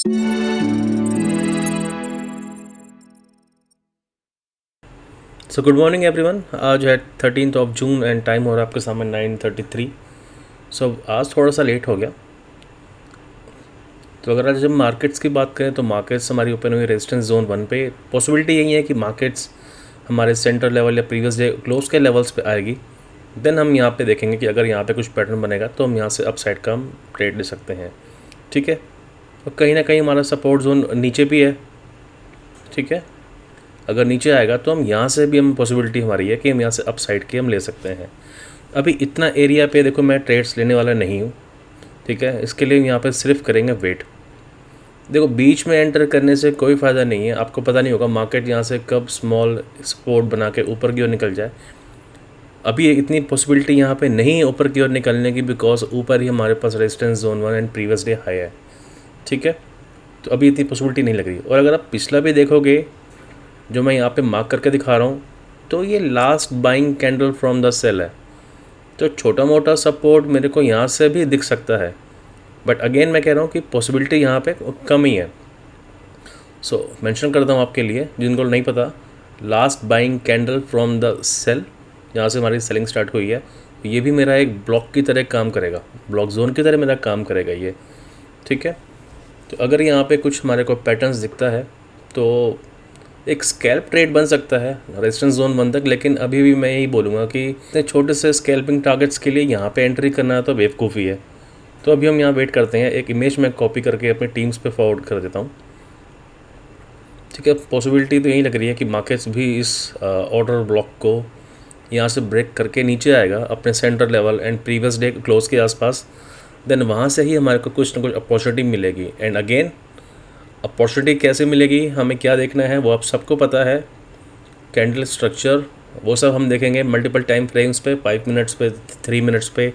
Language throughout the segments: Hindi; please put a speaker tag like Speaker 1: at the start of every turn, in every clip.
Speaker 1: So good morning everyone. आज है 13th of June and time हो रहा है आपके सामने 9:33। सो आज थोड़ा सा लेट हो गया। तो अगर आज जब मार्केट्स की बात करें तो मार्केट्स हमारी ओपन हुई रेजिस्टेंस जोन 1 पे। पॉसिबिलिटी यही है कि मार्केट्स हमारे सेंटर लेवल या प्रीवियस डे क्लोज के लेवल्स पे आएगी। देन हम यहाँ पे देखेंगे कि अगर यहाँ पे कुछ पैटर्न बनेगा तो हम यहाँ से अपसाइड का हम ट्रेड ले सकते हैं। ठीक है, और कहीं ना कहीं हमारा सपोर्ट जोन नीचे भी है। ठीक है, अगर नीचे आएगा तो हम यहाँ से भी हम पॉसिबिलिटी हमारी है कि हम यहाँ से अप साइड के हम ले सकते हैं। अभी इतना एरिया पे देखो मैं ट्रेड्स लेने वाला नहीं हूँ। ठीक है, इसके लिए यहाँ पे सिर्फ करेंगे वेट। देखो बीच में एंटर करने से कोई फ़ायदा नहीं है, आपको पता नहीं होगा मार्केट यहाँ से कब स्मॉल सपोर्ट बना के ऊपर की ओर निकल जाए। अभी इतनी पॉसिबिलिटी यहाँ पे नहीं है ऊपर की ओर निकलने की, बिकॉज ऊपर ही हमारे पास resistance zone 1 and previous day high है। ठीक है, तो अभी इतनी पॉसिबिलिटी नहीं लग रही। और अगर आप पिछला भी देखोगे जो मैं यहाँ पे मार्क करके दिखा रहा हूँ, तो ये last buying candle from the sell है। तो छोटा मोटा सपोर्ट मेरे को यहाँ से भी दिख सकता है, बट अगेन मैं कह रहा हूँ कि पॉसिबिलिटी यहाँ पे कम ही है। सो मेंशन करता हूँ आपके लिए जिनको नहीं पता, last buying candle from the sell, यहाँ से हमारी सेलिंग स्टार्ट हुई है। ये भी मेरा एक ब्लॉक की तरह काम करेगा, ब्लॉक जोन की तरह मेरा काम करेगा ये। ठीक है, तो अगर यहाँ पे कुछ हमारे को पैटर्न्स दिखता है तो एक स्कैल्प ट्रेड बन सकता है रेजिस्टेंस जोन 1 तक। लेकिन अभी भी मैं यही बोलूँगा कि इतने छोटे से स्कैल्पिंग टारगेट्स के लिए यहाँ पे एंट्री करना तो बेवकूफ़ी है। तो अभी हम यहाँ वेट करते हैं। एक इमेज मैं कॉपी करके अपने टीम्स पे फॉरवर्ड कर देता हूँ। ठीक है, पॉसिबिलिटी तो यही लग रही है कि मार्केट्स भी इस ऑर्डर ब्लॉक को यहाँ से ब्रेक करके नीचे आएगा अपने centre level and previous day close के आसपास। देन वहाँ से ही हमारे को कुछ ना कुछ अपॉर्चुनिटी मिलेगी। एंड अगेन अपॉर्चुनिटी कैसे मिलेगी, हमें क्या देखना है वो आप सबको पता है। कैंडल स्ट्रक्चर वो सब हम देखेंगे मल्टीपल टाइम फ्रेम्स पे, 5 मिनट्स पे, 3 मिनट्स पे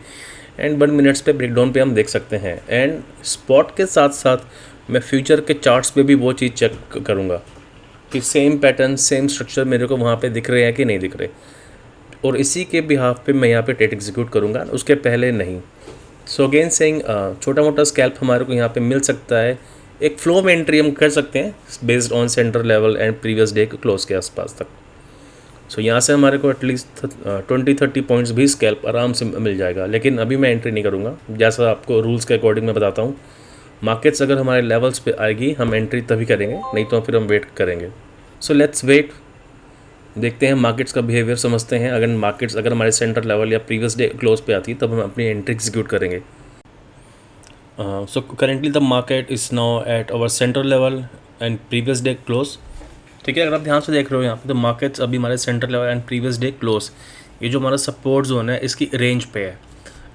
Speaker 1: एंड 1 मिनट्स पे ब्रेकडाउन पे हम देख सकते हैं। एंड स्पॉट के साथ साथ मैं फ्यूचर के चार्ट्स पे भी वो चीज़ चेक करूँगा कि सेम पैटर्न सेम स्ट्रक्चर मेरे को वहाँ पे दिख रहे हैं कि नहीं दिख रहे, और इसी के बिहाफ पे मैं यहाँ पे ट्रेड एग्जीक्यूट करूँगा, उसके पहले नहीं। सो अगेन सेइंग छोटा मोटा स्कैल्प हमारे को यहाँ पे मिल सकता है। एक फ्लो में एंट्री हम कर सकते हैं based on centre level and previous day के क्लोज के आसपास तक। सो यहाँ से हमारे को एटलीस्ट 20-30 पॉइंट्स भी स्कैल्प आराम से मिल जाएगा। लेकिन अभी मैं एंट्री नहीं करूँगा, जैसा आपको रूल्स के अकॉर्डिंग मैं बताता हूँ। मार्केट्स अगर हमारे लेवल्स पे आएगी हम एंट्री तभी करेंगे, नहीं तो फिर हम वेट करेंगे। सो लेट्स वेट, देखते हैं मार्केट्स का बिहेवियर समझते हैं। अगर मार्केट्स अगर हमारे सेंटर लेवल या प्रीवियस डे क्लोज पे आती तब हम अपनी एंट्री एग्जीक्यूट करेंगे। So currently the market is now at our center level and previous day close। ठीक है, अगर आप ध्यान से देख रहे हो यहाँ पे तो मार्केट्स अभी हमारे centre level and previous day close, ये जो हमारा सपोर्ट जोन है इसकी रेंज पे है।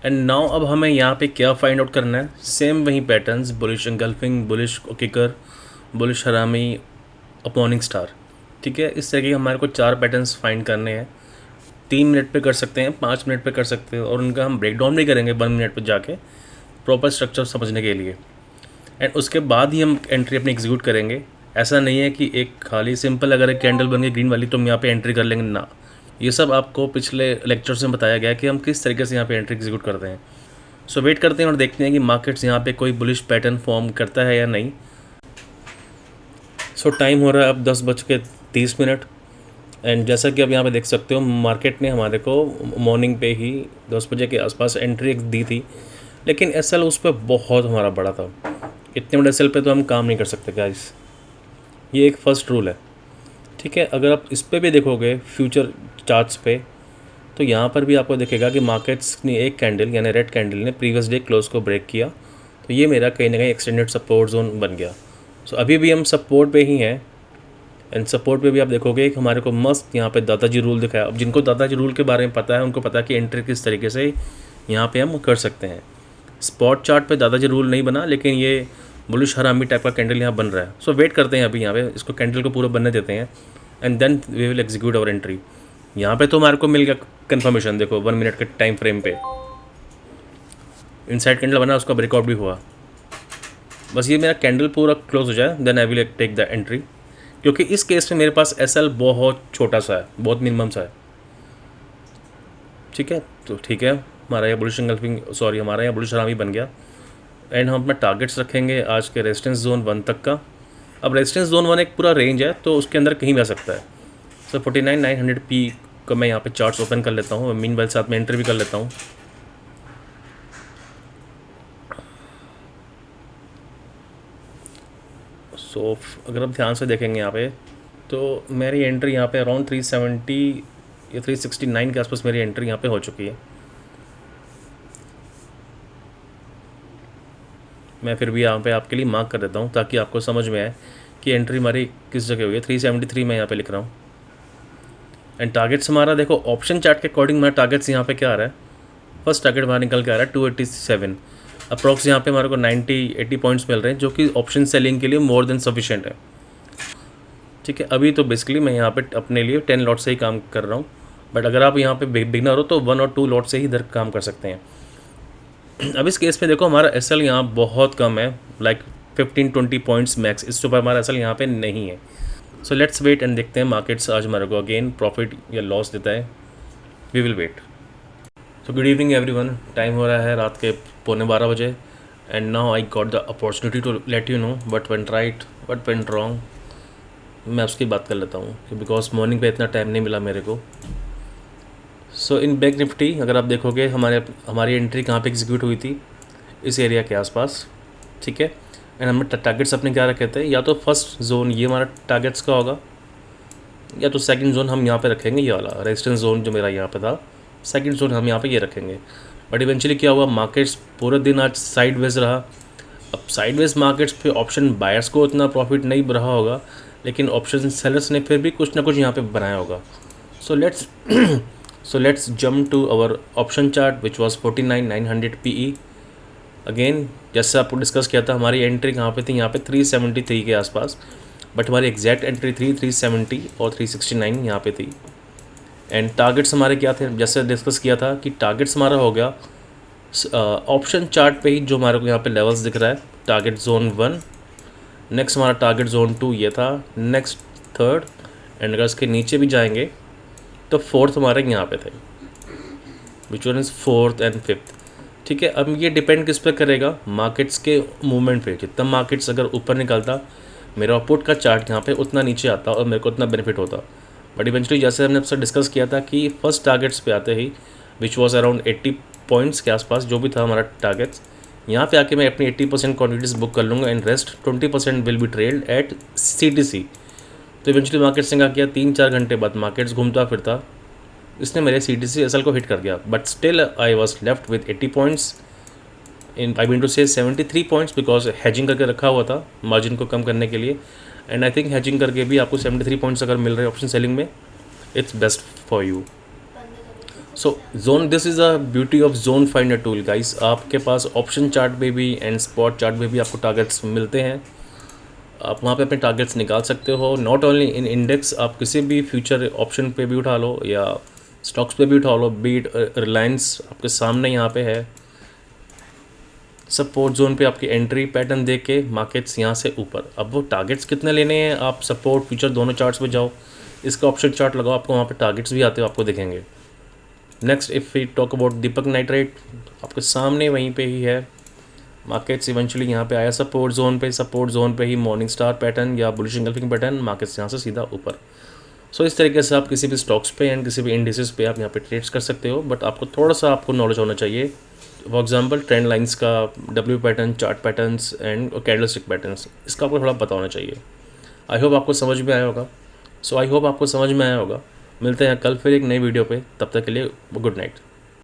Speaker 1: एंड नाउ अब हमें यहाँ पे क्या फाइंड आउट करना है, सेम वही patterns, bullish engulfing, bullish kicker, bullish harami, a morning star. ठीक है, इस तरह के हमारे को 4 पैटर्न्स फाइंड करने हैं। 3 मिनट पे कर सकते हैं, 5 मिनट पे कर सकते हैं, और उनका हम ब्रेकडाउन भी करेंगे 1 मिनट पे जाके प्रॉपर स्ट्रक्चर समझने के लिए। एंड उसके बाद ही हम एंट्री अपनी एग्जीक्यूट करेंगे। ऐसा नहीं है कि एक खाली सिंपल अगर एक कैंडल बन गई ग्रीन वाली तो हम यहाँ पे एंट्री कर लेंगे ना। ये सब आपको पिछले लेक्चर्स में बताया गया है कि हम किस तरीके से यहाँ पे एंट्री एग्जीक्यूट करते हैं। सो वेट करते हैं और देखते हैं कि मार्केट्स यहाँ पे कोई बुलिश पैटर्न फॉर्म करता है या नहीं। सो टाइम हो रहा है अब 10:30। एंड जैसा कि आप यहाँ पे देख सकते हो मार्केट ने हमारे को मॉर्निंग पे ही 10 बजे के आसपास एंट्री दी थी, लेकिन एसएल उस पर बहुत हमारा बड़ा था। इतने बड़े एसएल पे तो हम काम नहीं कर सकते गाइस, ये एक फ़र्स्ट रूल है। ठीक है, अगर आप इस पर भी देखोगे फ्यूचर चार्ट्स पे तो यहाँ पर भी आपको दिखेगा कि मार्केट्स ने एक कैंडल यानी रेड कैंडल ने प्रीवियस डे क्लोज को ब्रेक किया, तो ये मेरा कहीं ना कहीं एक्सटेंडेड सपोर्ट जोन बन गया। सो अभी भी हम सपोर्ट पे ही हैं। एंड सपोर्ट पे भी आप देखोगे कि हमारे को मस्त यहाँ पे दादाजी रूल दिखाया। अब जिनको दादाजी रूल के बारे में पता है उनको पता है कि एंट्री किस तरीके से यहाँ पे हम कर सकते हैं। स्पॉट चार्ट पे दादाजी रूल नहीं बना, लेकिन ये बुलिश हरामी टाइप का कैंडल यहाँ बन रहा है। सो वेट करते हैं अभी यहाँ पे, इसको कैंडल को पूरा बनने देते हैं and then we will execute our entry. यहाँ पे तो हमारे को मिल गया कंफर्मेशन, देखो 1 मिनट के टाइम फ्रेम पे इनसाइड कैंडल बना, उसका ब्रेकआउट भी हुआ। बस ये मेरा कैंडल पूरा क्लोज हो जाए then I will take the entry, क्योंकि इस केस में मेरे पास एसएल बहुत छोटा सा है, बहुत मिनिमम सा है। ठीक है, तो ठीक है, हमारा यहाँ बुलिश एंगल्फिंग हमारा यहाँ बुलिश हरामी बन गया। एंड हम अपना टारगेट्स रखेंगे आज के रेजिस्टेंस जोन 1 तक का। अब रेजिस्टेंस जोन 1 एक पूरा रेंज है, तो उसके अंदर कहीं भी आ सकता है। सो 49,900 P को मैं यहाँ पे चार्ट्स ओपन कर लेता हूँ, मीन वाइल साथ में एंट्री भी कर लेता हूँ। सो अगर आप ध्यान से देखेंगे यहाँ पे, तो मेरी एंट्री यहाँ पे अराउंड 370 या 369 के आसपास मेरी एंट्री यहाँ पे हो चुकी है। मैं फिर भी यहाँ पे आपके लिए मार्क कर देता हूँ ताकि आपको समझ में आए कि एंट्री हमारी किस जगह हुई है। 373 मैं यहाँ पे लिख रहा हूँ। एंड टारगेट्स हमारा देखो ऑप्शन चार्ट के अकॉर्डिंग हमारा टारगेट्स यहाँ पे क्या आ रहा है, फर्स्ट टारगेट हमारा निकल के आ रहा है 287 अप्रॉक्स। यहाँ पे हमारे को 90-80 पॉइंट्स मिल रहे हैं, जो कि ऑप्शन सेलिंग के लिए मोर देन सफिशिएंट है। ठीक है, अभी तो बेसिकली मैं यहाँ पे अपने लिए 10 लॉट से ही काम कर रहा हूँ, बट अगर आप यहाँ पे बिगनर हो तो 1 और 2 लॉट से ही इधर काम कर सकते हैं। अब इस केस में देखो हमारा एसएल यहाँ बहुत कम है, लाइक 15-20 पॉइंट्स मैक्स, इससे ऊपर हमारा एसएल यहाँ पे नहीं है। सो लेट्स वेट एंड देखते हैं मार्केट्स आज हमारे को अगेन प्रॉफिट या लॉस देता है। We will wait. So good evening everyone, time हो रहा है रात के 11:15 बजे, and now I got the opportunity to let you know what went right, what went wrong. मैं उसकी बात कर लेता हूँ कि बिकॉज मॉर्निंग पे इतना टाइम नहीं मिला मेरे को। सो इन बैंक निफ्टी अगर आप देखोगे हमारी एंट्री कहाँ पे एग्जीक्यूट हुई थी, इस एरिया के आसपास। ठीक है, एंड हमने टारगेट्स अपने क्या रखे थे, या तो फर्स्ट जोन ये हमारा टारगेट्स का होगा, या तो सेकंड जोन हम यहाँ पे रखेंगे, ये वाला रेजिस्टेंस जोन जो मेरा यहाँ पे था, सेकंड जोन हम यहाँ पे ये रखेंगे। बट इवेंचुअली क्या हुआ, मार्केट्स पूरे दिन आज साइडवेज रहा। अब साइडवेज मार्केट्स पे ऑप्शन बायर्स को उतना प्रॉफिट नहीं रहा होगा, लेकिन ऑप्शन सेलर्स ने फिर भी कुछ ना कुछ यहाँ पे बनाया होगा। So let's jump to our option chart which was 49,900 PE। Again जैसे आपको डिस्कस किया था, हमारी एंट्री कहाँ पे थी, यहाँ पे 373 के आसपास, बट हमारी एग्जैक्ट एंट्री थी 370 और 369 यहाँ पे थी। एंड टारगेट्स हमारे क्या थे, जैसे डिस्कस किया था कि टारगेट्स हमारा हो गया ऑप्शन चार्ट पे ही, जो हमारे को यहाँ पे लेवल्स दिख रहा है, टारगेट जोन 1, नेक्स्ट हमारा टारगेट जोन 2 ये था, नेक्स्ट 3rd, एंड अगर इसके नीचे भी जाएंगे तो 4th हमारे यहाँ पे थे, which one is 4th and 5th। ठीक है, अब ये डिपेंड किस पे करेगा, मार्केट्स के मूवमेंट पे। जितना मार्केट्स अगर ऊपर निकलता, मेरा आउटपुट का चार्ट यहाँ पे उतना नीचे आता और मेरे को उतना बेनिफिट होता। बट इवेंचुअली जैसे हमने आपसे डिस्कस किया था कि फर्स्ट टारगेट्स पे आते ही, विच वॉज अराउंड 80 पॉइंट्स के आसपास जो भी था हमारा टारगेट्स, यहाँ पे आके मैं अपनी 80% क्वान्टिटीज़ बुक कर लूँगा, and rest 20% will be trailed at CTC। तो इवेंचुअली मार्केट्स ने क्या किया, 3-4 घंटे बाद मार्केट्स घूमता फिरता इसने मेरे CTC SL को हिट कर दिया, but still I was left with 80 points, in I mean to say 73 points, because hedging करके रखा हुआ था मार्जिन को कम करने के लिए। एंड आई थिंक हैजिंग करके भी आपको 73 पॉइंट्स अगर मिल रहे हैं ऑप्शन सेलिंग में, it's best for you. So zone, this is a beauty of zone finder tool guys. आपके पास ऑप्शन चार्ट में भी एंड स्पॉट चार्ट में भी आपको टारगेट्स मिलते हैं, आप वहाँ पे अपने टारगेट्स निकाल सकते हो। नॉट ओनली इन इंडेक्स, आप किसी भी फ्यूचर ऑप्शन पे भी उठा लो या स्टॉक्स पे भी उठा लो, बीट रिलायंस आपके सामने यहाँ पे है। सपोर्ट जोन पे आपकी एंट्री पैटर्न देख के मार्केट्स यहाँ से ऊपर, अब वो टारगेट्स कितने लेने हैं, आप सपोर्ट फ्यूचर दोनों चार्ट्स पे जाओ, इसका ऑप्शन चार्ट लगाओ, आपको वहाँ पे टारगेट्स भी आते हो आपको दिखेंगे। Next if we talk about Deepak nitrate, आपके सामने वहीं पे ही है मार्केट्स। इवेंचुअली यहाँ पे आया सपोर्ट जोन पे ही मॉर्निंग स्टार पैटर्न या बुलिश इंगल्फिंग पैटर्न, मार्केट्स यहाँ से सीधा ऊपर। सो इस तरीके से आप किसी भी स्टॉक्स पे एंड किसी भी इंडिसेस पे आप यहाँ पे ट्रेड्स कर सकते हो, बट आपको थोड़ा सा आपको नॉलेज होना चाहिए। फॉर एग्जांपल ट्रेंड लाइंस का, W pattern, chart patterns and candlestick patterns, इसका आपको थोड़ा पता होना चाहिए। आई होप आपको समझ में आया होगा। मिलते हैं कल फिर एक नई वीडियो पे, तब तक के लिए गुड नाइट।